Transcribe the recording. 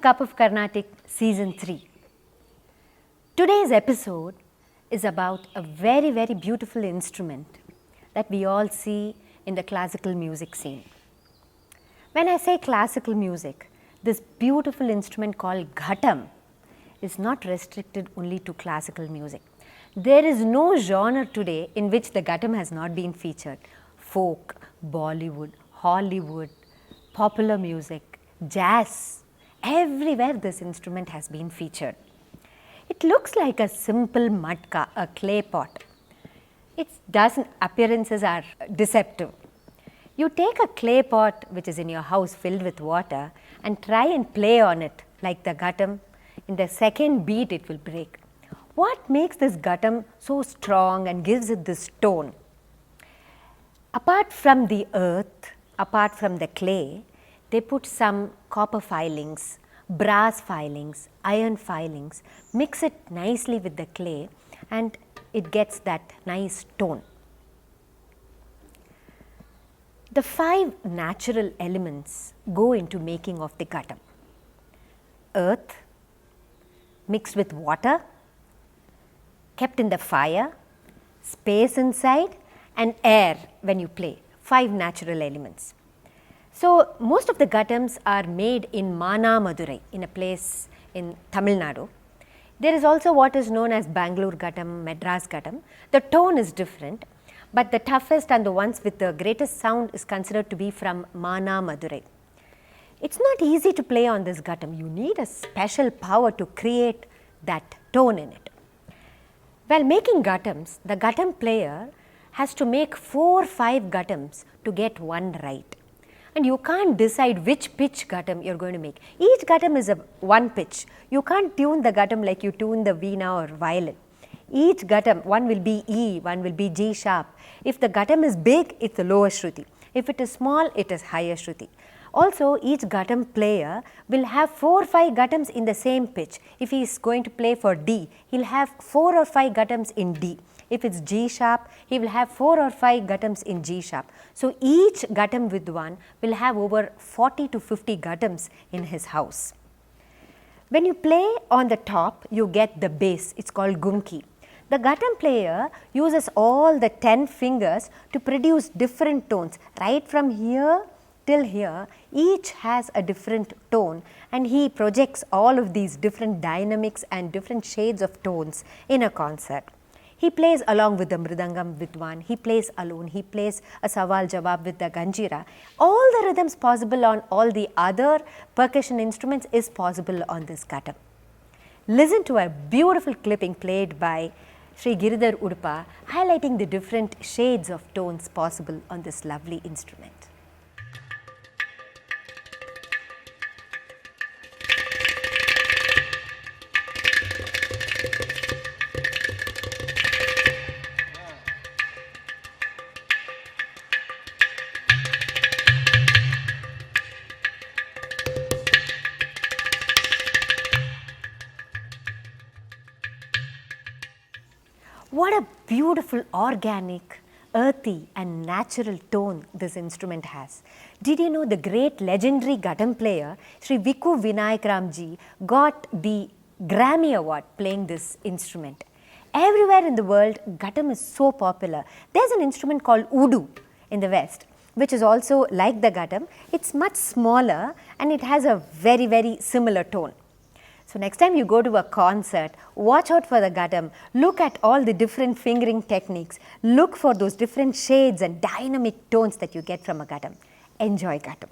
to Cup of Carnatic Season-3. Today's episode is about a very, very beautiful instrument that we all see in the classical music scene. When I say classical music, this beautiful instrument called Ghatam is not restricted only to classical music. There is no genre today in which the Ghatam has not been featured. Folk, Bollywood, Hollywood, popular music, jazz, everywhere this instrument has been featured. It looks like a simple matka, a clay pot. Its appearances are deceptive. You take a clay pot which is in your house filled with water and try and play on it like the Ghatam. In the second beat it will break. What makes this Ghatam so strong and gives it this tone? Apart from the earth, apart from the clay, they put some copper filings, brass filings, iron filings, mix it nicely with the clay and it gets that nice tone. The 5 natural elements go into making of the Ghatam. Earth mixed with water, kept in the fire, space inside and air when you play, 5 natural elements. So, most of the Ghatams are made in Madurai, in a place in Tamil Nadu. There is also what is known as Bangalore Ghatam, Madras Ghatam. The tone is different, but the toughest and the ones with the greatest sound is considered to be from Madurai. It's not easy to play on this Ghatam. You need a special power to create that tone in it. While making Ghatams, the Ghatam player has to make 4 or 5 Ghatams to get one right. And you can't decide which pitch Ghatam you're going to make. Each Ghatam is one pitch. You can't tune the Ghatam like you tune the Veena or violin. Each Ghatam, one will be E, one will be G sharp. If the Ghatam is big, it's a lower Shruti. If it is small, it is higher Shruti. Also, each Ghatam player will have 4 or 5 Ghatams in the same pitch. If he is going to play for D, he'll have 4 or 5 Ghatams in D. If it's G sharp, he will have 4 or 5 Ghatams in G sharp. So, each Ghatam Vidwan will have over 40 to 50 Ghatams in his house. When you play on the top, you get the bass. It's called Gumki. The Ghatam player uses all the 10 fingers to produce different tones. Right from here till here, each has a different tone and he projects all of these different dynamics and different shades of tones in a concert. He plays along with the Mridangam Vidwan, he plays alone, he plays a Sawal Jawab with the Ganjira. All the rhythms possible on all the other percussion instruments is possible on this Ghatam. Listen to a beautiful clipping played by Sri Giridhar Udupa, highlighting the different shades of tones possible on this lovely instrument. What a beautiful, organic, earthy and natural tone this instrument has. Did you know the great legendary Ghatam player, Sri Vikku Vinayak Ramji, got the Grammy Award playing this instrument. Everywhere in the world, Ghatam is so popular. There's an instrument called Udu in the West, which is also like the Ghatam. It's much smaller and it has a very, very similar tone. So, next time you go to a concert, watch out for the Ghatam, look at all the different fingering techniques, look for those different shades and dynamic tones that you get from a Ghatam. Enjoy Ghatam.